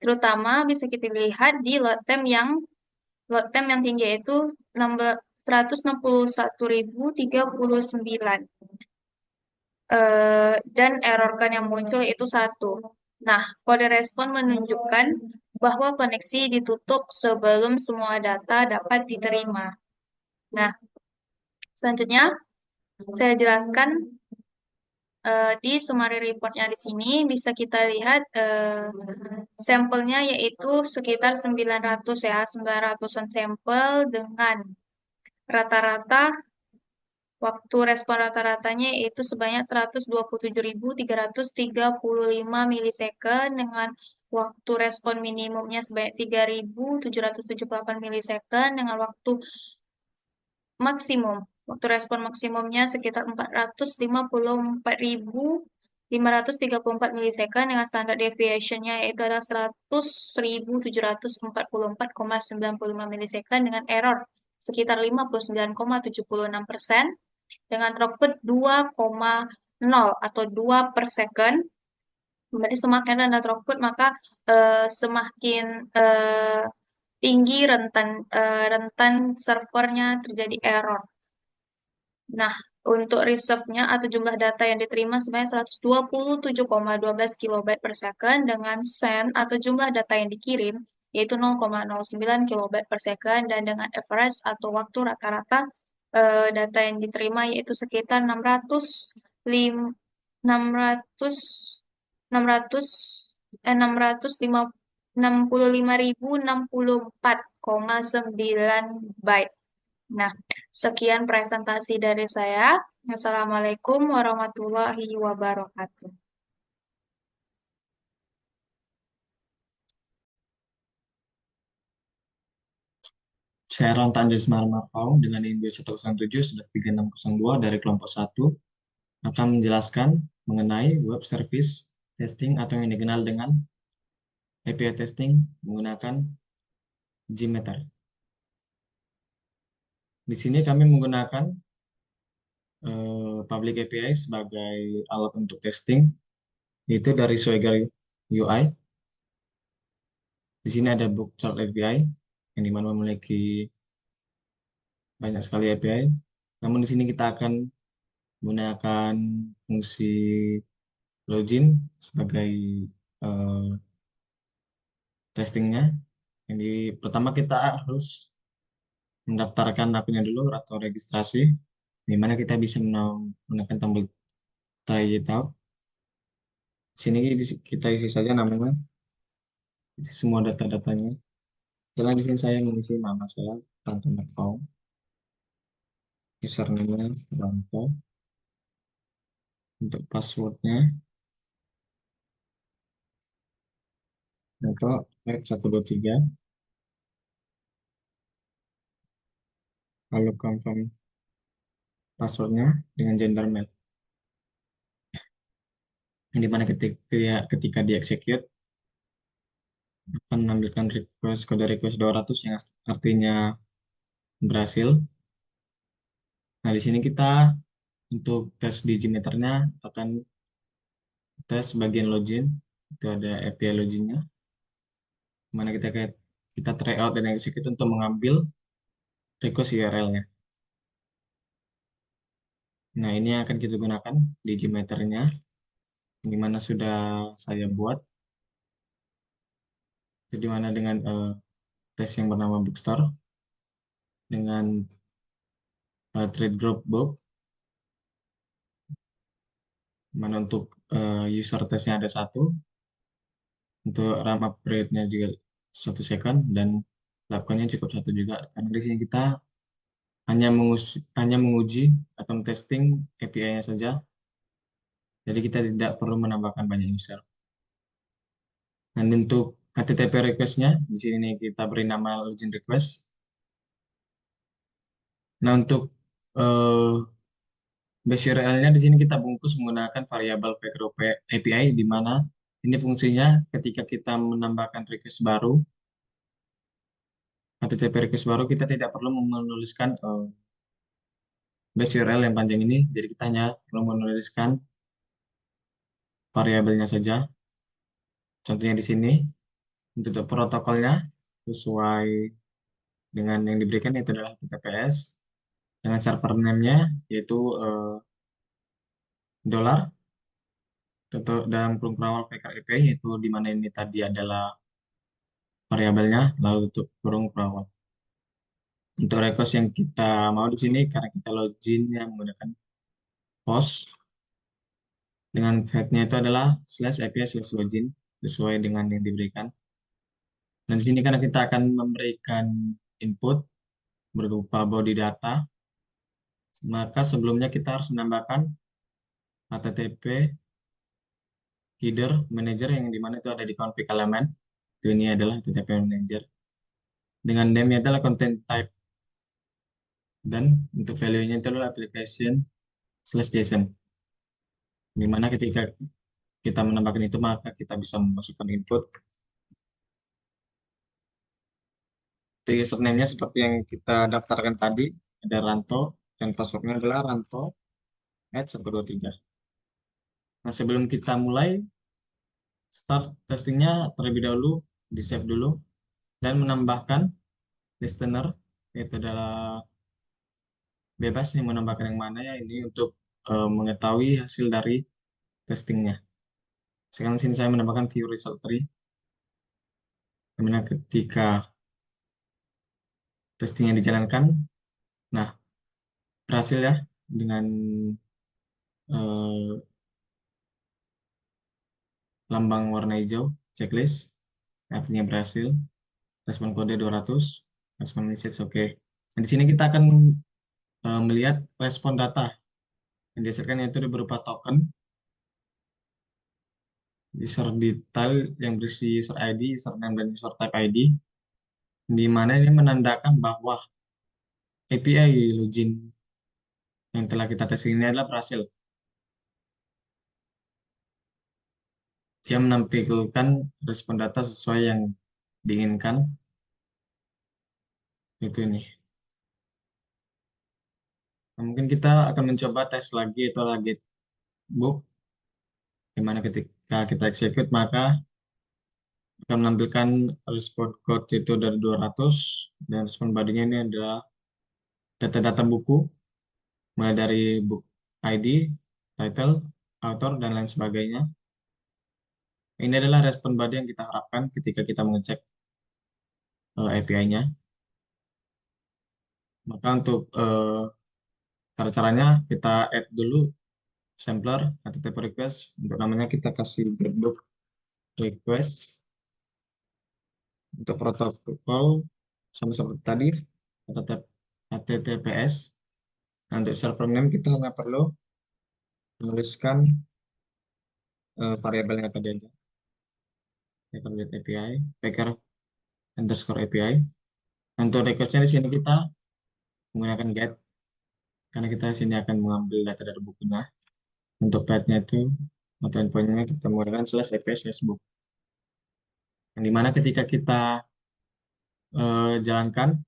C: terutama bisa kita lihat di load time yang tinggi yaitu 161.039 dan error kan yang muncul itu 1. Nah, kode respon menunjukkan bahwa koneksi ditutup sebelum semua data dapat diterima. Nah, selanjutnya saya jelaskan di summary reportnya di sini bisa kita lihat sampelnya yaitu sekitar 900 ya, 900-an sampel dengan rata-rata waktu respon rata-ratanya yaitu sebanyak 127.335 milisecond dengan waktu respon minimumnya sebanyak 3.778 milisecond dengan waktu maksimum. Waktu respon maksimumnya sekitar 454.534 milisecond dengan standar deviation-nya yaitu adalah 100.744,95 milisecond dengan error sekitar 59,76% dengan throughput 2,0 atau 2 per second. Berarti semakin rendah throughput maka semakin tinggi rentan servernya terjadi error. Nah, untuk reserve-nya atau jumlah data yang diterima sebanyak 127,12 kilobyte per second dengan send atau jumlah data yang dikirim yaitu 0,09 kilobyte per second dan dengan average atau waktu rata-rata data yang diterima yaitu sekitar 665.064,9 byte. Nah, sekian presentasi dari saya. Assalamualaikum warahmatullahi wabarakatuh.
D: Saya Ronta Anjasmar Marpaung dengan INDO 107-3602 dari kelompok 1 akan menjelaskan mengenai web service testing atau yang dikenal dengan API testing menggunakan Gmeter. Di sini kami menggunakan public API sebagai alat untuk testing, yaitu dari Swagger UI. Di sini ada Bookchart API yang dimana memiliki banyak sekali API. Namun di sini kita akan menggunakan fungsi login sebagai testingnya. Jadi pertama kita harus mendaftarkan akunnya dulu atau registrasi, di mana kita bisa menggunakan tombol try it out. Sini kita isi saja namanya, isi semua data-datanya. Setelah di sini saya mengisi nama saya, Ranto Marpaung, username-nya Ranto, untuk passwordnya Ranto 123, lalu confirm passwordnya dengan gender mail. Di mana ketika di execute akan menampilkan kode request 200 yang artinya berhasil. Nah, di sini kita untuk tes di Gmeternya akan tes bagian login. Itu ada API loginnya. Mana kita try out dan execute untuk mengambil request URL-nya. Nah, ini yang akan kita gunakan di Gmeternya, di mana sudah saya buat. Jadi mana dengan tes yang bernama Bookstore dengan trade group book, mana untuk user testnya ada 1, untuk RAM upgrade-nya juga 1 second dan lakukannya cukup 1 juga karena di sini kita hanya menguji atau testing API-nya saja. Jadi kita tidak perlu menambahkan banyak user. Dan untuk HTTP request-nya, di sini kita beri nama login request. Nah, untuk eh, base URL-nya di sini kita bungkus menggunakan variabel Packer API, di mana ini fungsinya ketika kita menambahkan request baru, HTTP request baru, kita tidak perlu menuliskan base URL yang panjang ini. Jadi kita hanya perlu menuliskan variabelnya saja. Contohnya di sini, untuk protokolnya sesuai dengan yang diberikan, itu adalah HTTPS dengan server name-nya yaitu dolar atau dalam kurung perawal Packer API, yaitu di mana ini tadi adalah variabelnya, lalu tutup kurung perawal. Untuk request yang kita mau di sini, karena kita login yang menggunakan post, dengan head-nya itu adalah /API/login sesuai dengan yang diberikan. Dan di sini karena kita akan memberikan input berupa body data, maka sebelumnya kita harus menambahkan HTTP header manager yang dimana itu ada di config element. Itu ini adalah HTTP manager. Dengan name-nya adalah content type, dan untuk value-nya itu adalah application/JSON. Dimana ketika kita menambahkan itu, maka kita bisa memasukkan input. Untuk username-nya seperti yang kita daftarkan tadi, ada Ranto, dan password-nya adalah ranto@123. Nah, sebelum kita mulai start testingnya, terlebih dahulu di save dulu dan menambahkan listener, yaitu adalah bebas nih menambahkan yang mana ya, ini untuk mengetahui hasil dari testingnya. Sekarang sini saya menambahkan view result tree, dimana ketika testingnya dijalankan, nah berhasil ya dengan eh, lambang warna hijau checklist, artinya berhasil. Respon kode 200, respon message oke. Nah, di sini kita akan melihat respon data yang dihasilkan, yaitu berupa token, user detail yang berisi user ID, username, dan user type ID, di mana ini menandakan bahwa API login yang telah kita tes ini adalah berhasil. Dia menampilkan respon data sesuai yang diinginkan, itu ini. Nah, mungkin kita akan mencoba tes lagi, itu lagi book, di mana ketika kita execute maka akan menampilkan respon code itu dari 200, dan respon bodinya ini adalah data-data buku, mulai dari book ID, title, author, dan lain sebagainya. Ini adalah respon body yang kita harapkan ketika kita mengecek API-nya. Maka untuk cara-caranya, kita add dulu sampler HTTP request. Untuk namanya kita kasih getbook request. Untuk protokol sama seperti tadi, HTTPS. Nah, untuk server name kita hanya perlu menuliskan variabelnya tadi aja. Packer get API, packer underscore API. Untuk requestnya di sini kita menggunakan get, karena kita di sini akan mengambil data dari bukunya. Untuk path-nya itu atau endpoint-nya kita menggunakan /API/book. Yang dimana ketika kita jalankan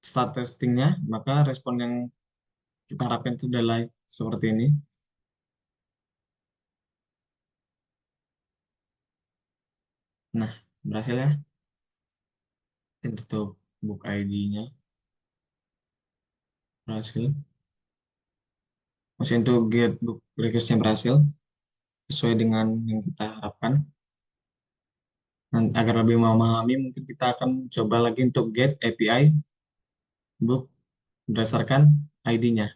D: start testingnya, maka respon yang kita harapkan itu adalah seperti ini. Nah, berhasil ya. Untuk book ID-nya berhasil. Masih untuk get book request-nya berhasil sesuai dengan yang kita harapkan. Dan agar lebih memahami, mungkin kita akan coba lagi untuk get API book berdasarkan ID-nya.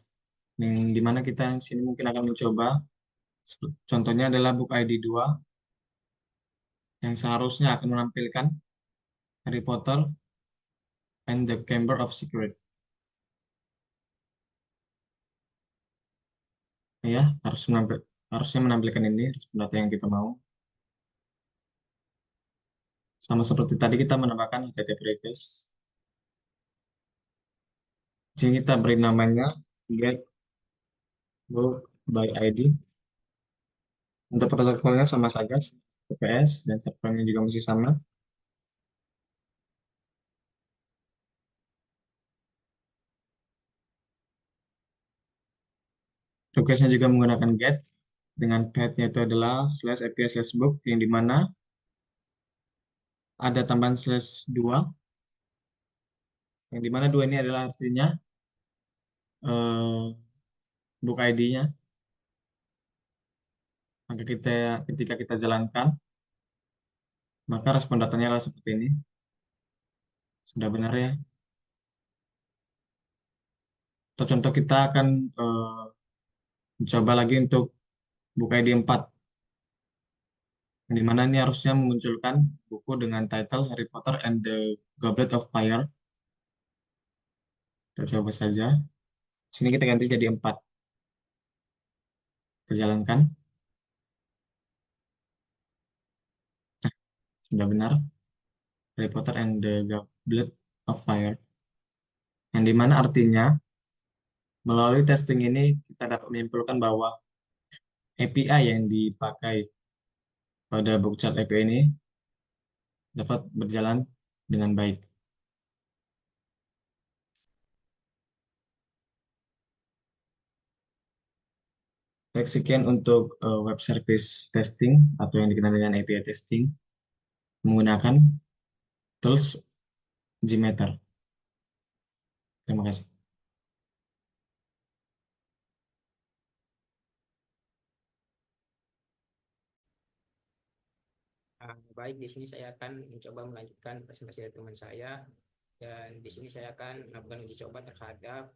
D: Yang dimana kita di sini mungkin akan mencoba, contohnya adalah book ID 2 yang seharusnya akan menampilkan Harry Potter and the Chamber of Secrets. ya harusnya menampilkan ini respon data yang kita mau. Sama seperti tadi kita menambahkan HTTP request. Di sini kita beri namanya get book by ID. Untuk protokolnya sama saja, TPS dan servernya juga masih sama. Requestnya juga menggunakan get dengan path-nya itu adalah /API/book yang dimana ada tambahan /2 yang dimana 2 ini adalah artinya eh, book ID-nya. Maka ketika kita jalankan, maka respon datanya adalah seperti ini. Sudah benar ya. Atau contoh kita akan mencoba lagi untuk book ID 4. Di mana ini harusnya memunculkan buku dengan title Harry Potter and the Goblet of Fire. Kita coba saja. Sini kita ganti jadi 4. Kita jalankan. Sudah benar. Harry Potter and the Goblet of Fire. Yang dimana artinya, melalui testing ini kita dapat menyimpulkan bahwa API yang dipakai pada bookchat API ini dapat berjalan dengan baik. Baik, sekian untuk web service testing atau yang dikenal dengan API testing menggunakan tools Gmeter. Terima kasih.
E: Baik, di sini saya akan mencoba melanjutkan presentasi dari teman saya, dan di sini saya akan melakukan uji coba terhadap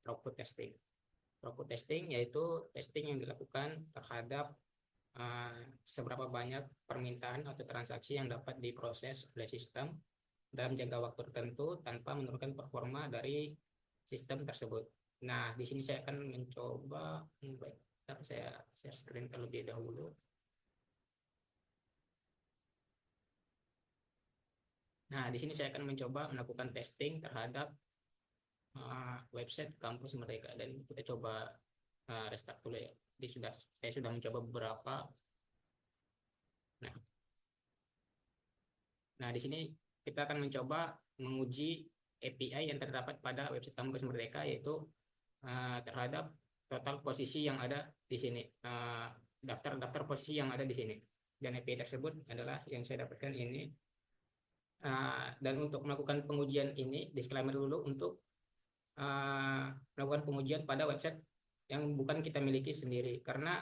E: throughput testing. Throughput testing yaitu testing yang dilakukan terhadap seberapa banyak permintaan atau transaksi yang dapat diproses oleh sistem dalam jangka waktu tertentu tanpa menurunkan performa dari sistem tersebut. Nah, di sini saya akan mencoba, saya share screen terlebih dahulu. Nah, di sini saya akan mencoba melakukan testing terhadap website kampus Merdeka, dan kita coba restart dulu ya. Saya sudah mencoba beberapa. Nah, di sini kita akan mencoba menguji API yang terdapat pada website kampus Merdeka, yaitu terhadap total posisi yang ada di sini, daftar posisi yang ada di sini. Dan API tersebut adalah yang saya dapatkan ini. Dan untuk melakukan pengujian ini, disclaimer dulu, untuk melakukan pengujian pada website yang bukan kita miliki sendiri, karena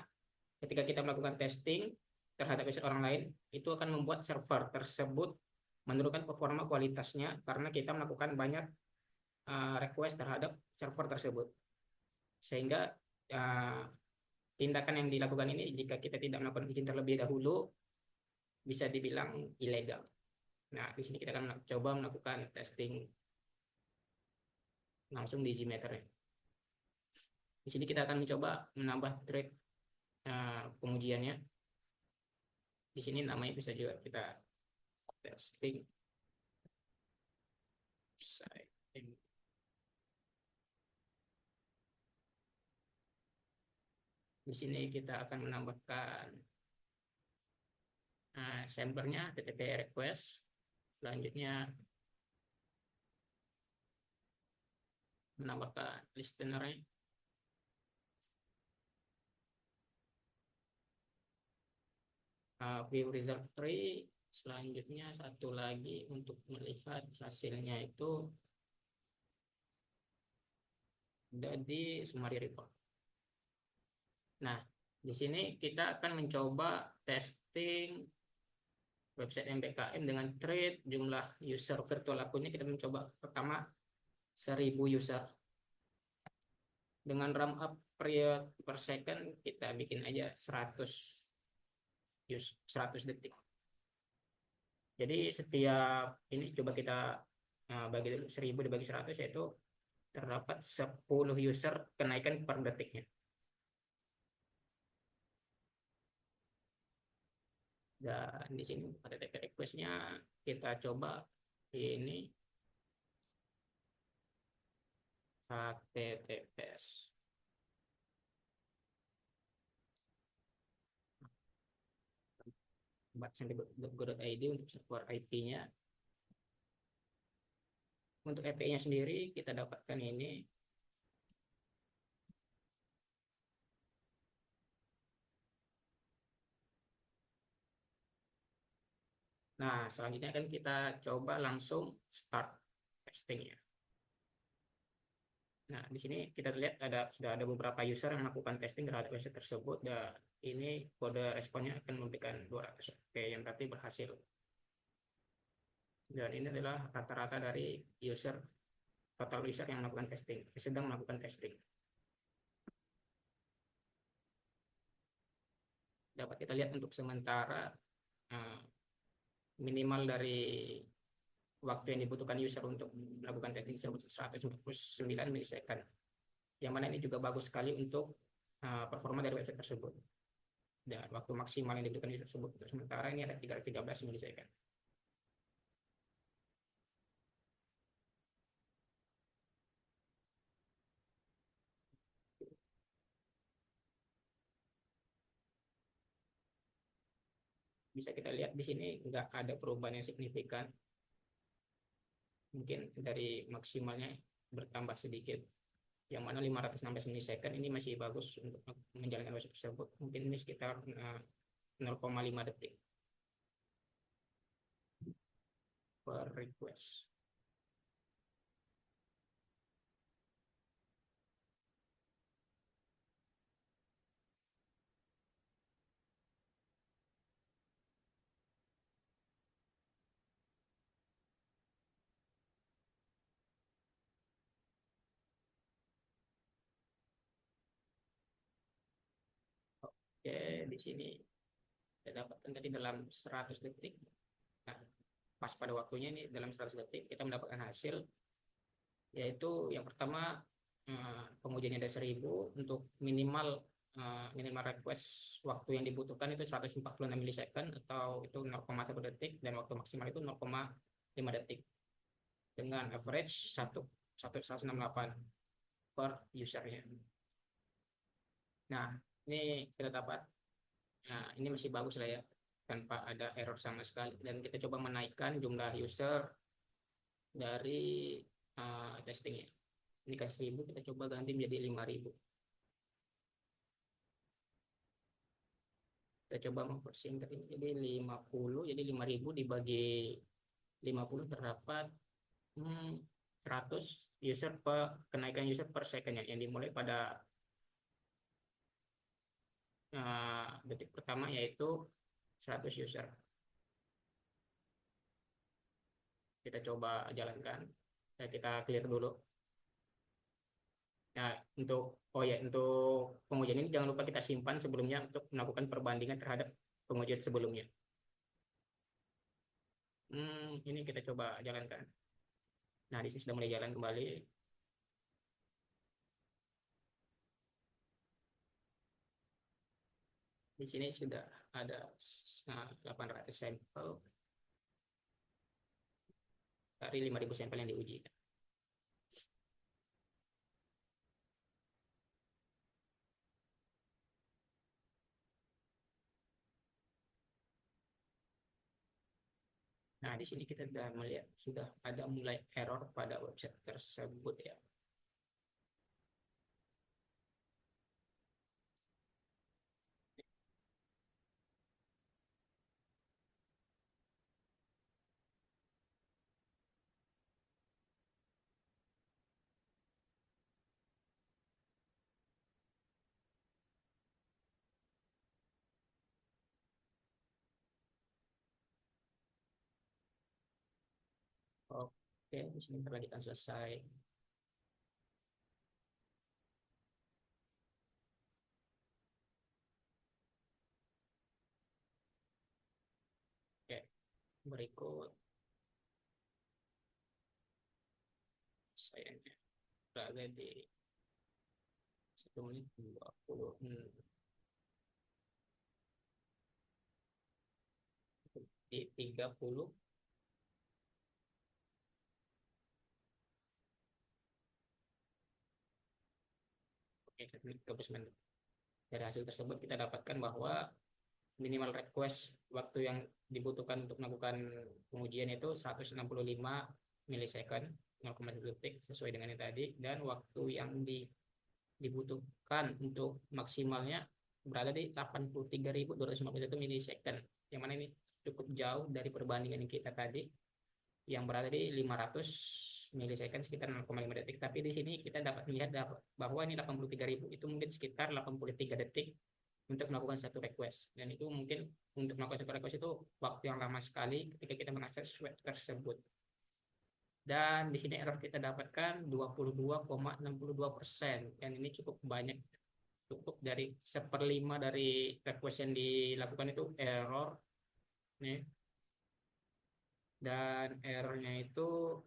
E: ketika kita melakukan testing terhadap website orang lain, itu akan membuat server tersebut menurunkan performa kualitasnya karena kita melakukan banyak request terhadap server tersebut, sehingga tindakan yang dilakukan ini jika kita tidak melakukan izin terlebih dahulu bisa dibilang ilegal. Nah, di sini kita akan coba melakukan testing langsung di Gmeter. Di sini kita akan mencoba menambah thread pengujiannya. Di sini namanya bisa juga kita testing. Di sini kita akan menambahkan samplernya HTTP request. Selanjutnya menambahkan listener, view result tree. Selanjutnya satu lagi untuk melihat hasilnya itu ada di summary report. Nah, di sini kita akan mencoba testing website MBKM dengan thread jumlah user virtual akunnya. Kita mencoba pertama 1000 user. Dengan RAM up per second kita bikin aja 100 detik. Jadi setiap ini coba kita bagi dulu, 1000 dibagi 100, yaitu terdapat 10 user kenaikan per detiknya. Dan di sini HTTP request-nya kita coba ini HTTPS. .go.id untuk server IP-nya. Untuk API-nya sendiri kita dapatkan ini. Nah, selanjutnya kan kita coba langsung start testing-nya. Nah, di sini kita lihat sudah ada beberapa user yang melakukan testing terhadap website tersebut, dan ini kode responnya akan memberikan 200. Oke, yang berarti berhasil. Dan ini adalah rata-rata dari total user yang melakukan testing, sedang melakukan testing. Dapat kita lihat untuk sementara eh, minimal dari waktu yang dibutuhkan user untuk melakukan testing 149 milisecond. Yang mana ini juga bagus sekali untuk performa dari website tersebut. Dan waktu maksimal yang dibutuhkan user tersebut untuk sementara ini ada 313 milisecond. Bisa kita lihat di sini nggak ada perubahan yang signifikan. Mungkin dari maksimalnya bertambah sedikit. Yang mana 516 milisecond ini masih bagus untuk menjalankan website tersebut. Mungkin ini sekitar 0,5 detik per request. Oke, di sini kita dapatkan tadi dalam 100 detik. Nah, pas pada waktunya ini dalam 100 detik kita mendapatkan hasil, yaitu yang pertama pengujiannya ada 1000 untuk minimal request waktu yang dibutuhkan itu 146 milisecond atau itu 0,1 detik, dan waktu maksimal itu 0,5 detik dengan average 168 per usernya. Nah, ini kita dapat, nah ini masih bagus lah ya, tanpa ada error sama sekali. Dan kita coba menaikkan jumlah user dari testingnya. Ini kan 1000, kita coba ganti menjadi 5000. Kita coba mempersingkat ini jadi 50, jadi 5000 dibagi 50 terdapat 100 user kenaikan user per second yang dimulai pada detik pertama, yaitu 100 user. Kita coba jalankan. Ya, kita clear dulu. Nah, untuk pengujian ini jangan lupa kita simpan sebelumnya untuk melakukan perbandingan terhadap pengujian sebelumnya. Ini kita coba jalankan. Nah, di sini sudah mulai jalan kembali. Di sini sudah ada 800 sampel dari 5000 sampel yang diuji. Nah, di sini kita sudah melihat sudah ada mulai error pada website tersebut ya. Oke, di sini lagi akan selesai. Oke, berikut sayangnya berada di 1 menit 20. di 30. Oke, 39. Dari hasil tersebut kita dapatkan bahwa minimal request waktu yang dibutuhkan untuk melakukan pengujian itu 165 milisecond, 0,1 detik sesuai dengan yang tadi, dan waktu yang dibutuhkan untuk maksimalnya berada di 83.251 milisecond, yang mana ini cukup jauh dari perbandingan yang kita tadi yang berada di 500 milisecond, sekitar 0,5 detik. Tapi di sini kita dapat melihat bahwa ini 83.000 itu mungkin sekitar 83 detik untuk melakukan satu request, dan itu mungkin untuk melakukan satu request itu waktu yang lama sekali ketika kita mengakses web tersebut. Dan di sini error kita dapatkan 22,62%, dan ini cukup banyak, cukup dari 1/5 dari request yang dilakukan itu error nih. Dan errornya itu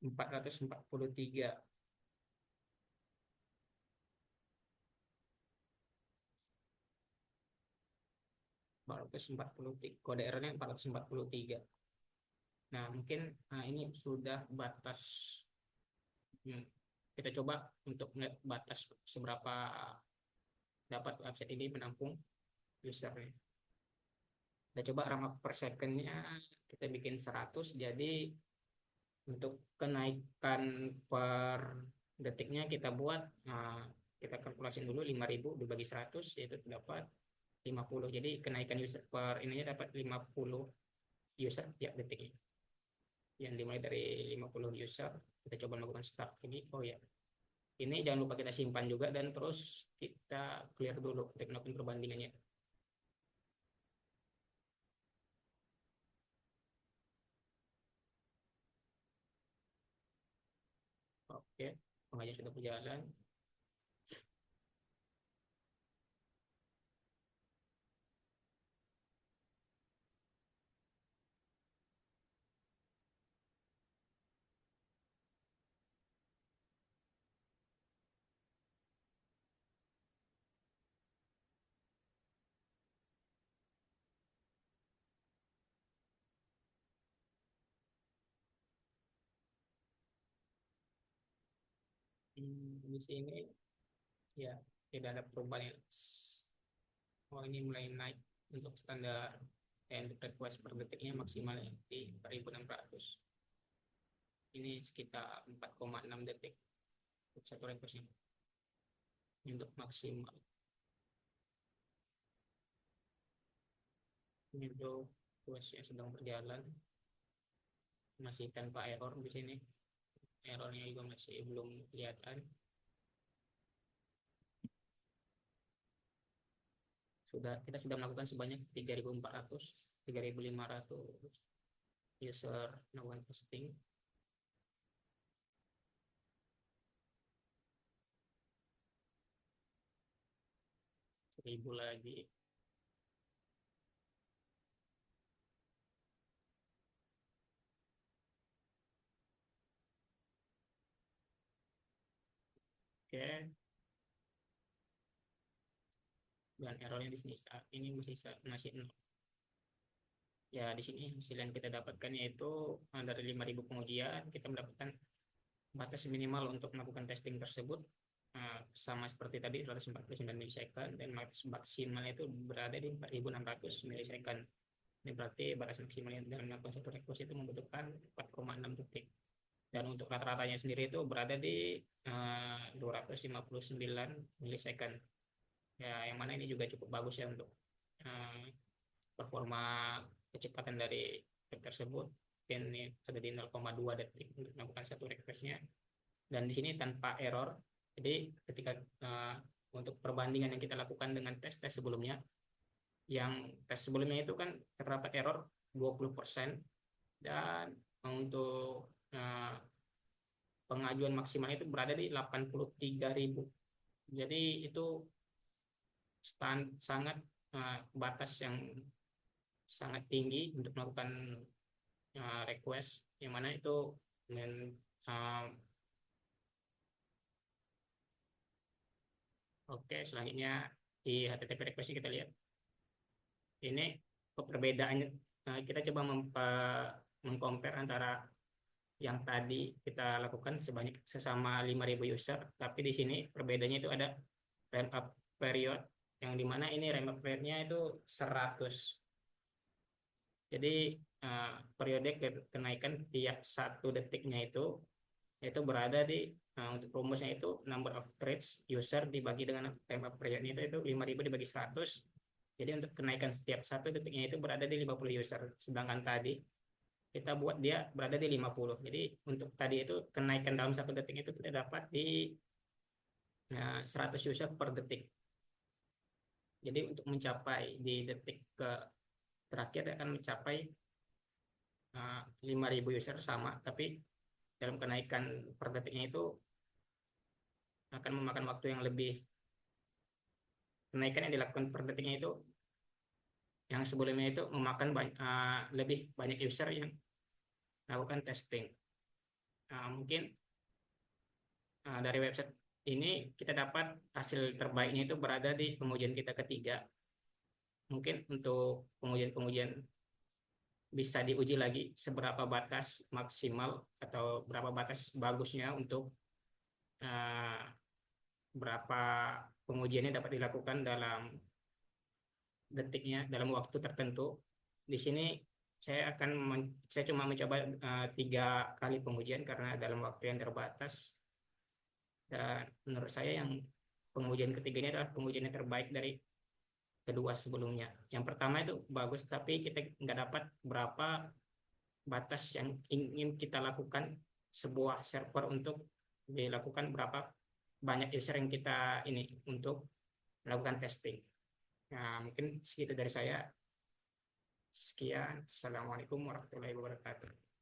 E: 443. Kode errornya 443. Nah, mungkin ini sudah batas. Kita coba untuk melihat batas seberapa dapat website ini menampung usernya. Kita coba RAM per second-nya kita bikin 100, jadi untuk kenaikan per detiknya kita buat, kita kalkulasiin dulu 5.000 dibagi 100, yaitu dapat 50. Jadi kenaikan user per ininya dapat 50 user tiap detiknya. Yang dimulai dari 50 user, kita coba melakukan start lagi. Oh ya, ini jangan lupa kita simpan juga, dan terus kita clear dulu untuk melakukan perbandingannya. Oke, pengajian sudah berjalan. Di sini ya tidak ada perubahan yang ini mulai naik untuk standar and request per detiknya maksimalnya di 4.600. Ini sekitar 4,6 detik untuk satu requestnya untuk maksimal. Ini untuk request yang sedang berjalan, masih tanpa error di sini. Errornya juga masih belum kelihatan. Kita sudah melakukan sebanyak 3.400, 3.500 user melakukan testing. Seribu lagi. Oke. Dan errornya di sini saat ini masih 0. Ya, di sini hasil yang kita dapatkan yaitu dari 5.000 pengujian kita mendapatkan batas minimal untuk melakukan testing tersebut, sama seperti tadi 149 milisecond, dan batas maksimalnya itu berada di 4.600 milisecond. Ini berarti batas maksimalnya dalam melakukan satu request itu membutuhkan 4,6 detik. Dan untuk rata-ratanya sendiri itu berada di 259 milisecond. Ya, yang mana ini juga cukup bagus ya untuk performa kecepatan dari web tersebut. Dan ini ada di 0,2 detik untuk melakukan satu requestnya. Dan di sini tanpa error. Jadi ketika untuk perbandingan yang kita lakukan dengan tes sebelumnya, yang tes sebelumnya itu kan terdapat error 20%, dan untuk pengajuan maksimal itu berada di 83.000. Jadi itu sangat batas yang sangat tinggi untuk melakukan request, yang mana itu Um, Oke, selanjutnya di HTTP request kita lihat. Ini perbedaannya, kita coba mengcompare antara yang tadi kita lakukan sebanyak sesama 5.000 user, tapi di sini perbedaannya itu ada ramp up period, yang dimana ini ramp up periodnya itu 100. Jadi periode kenaikan tiap 1 detiknya itu berada di untuk rumusnya itu number of threads user dibagi dengan ramp up periodnya itu 5.000 dibagi 100. Jadi untuk kenaikan setiap 1 detiknya itu berada di 50 user. Sedangkan tadi kita buat dia berada di 50. Jadi untuk tadi itu kenaikan dalam 1 detik itu kita dapat di 100 user per detik. Jadi untuk mencapai di detik ke terakhir akan mencapai 5.000 user sama, tapi dalam kenaikan per detiknya itu akan memakan waktu yang lebih. Kenaikan yang dilakukan per detiknya itu yang sebelumnya itu memakan lebih banyak user yang melakukan testing. Mungkin dari website ini kita dapat hasil terbaiknya itu berada di pengujian kita ketiga. Mungkin untuk pengujian bisa diuji lagi seberapa batas maksimal atau berapa batas bagusnya untuk berapa pengujiannya dapat dilakukan dalam detiknya dalam waktu tertentu. Di sini saya cuma mencoba 3 kali pengujian karena dalam waktu yang terbatas. Dan menurut saya yang pengujian ketiga ini adalah pengujian yang terbaik dari kedua sebelumnya. Yang pertama itu bagus, tapi kita nggak dapat berapa batas yang ingin kita lakukan sebuah server untuk dilakukan berapa banyak user yang kita ini untuk melakukan testing. Nah, mungkin segitu dari saya. Sekian. Assalamualaikum warahmatullahi wabarakatuh.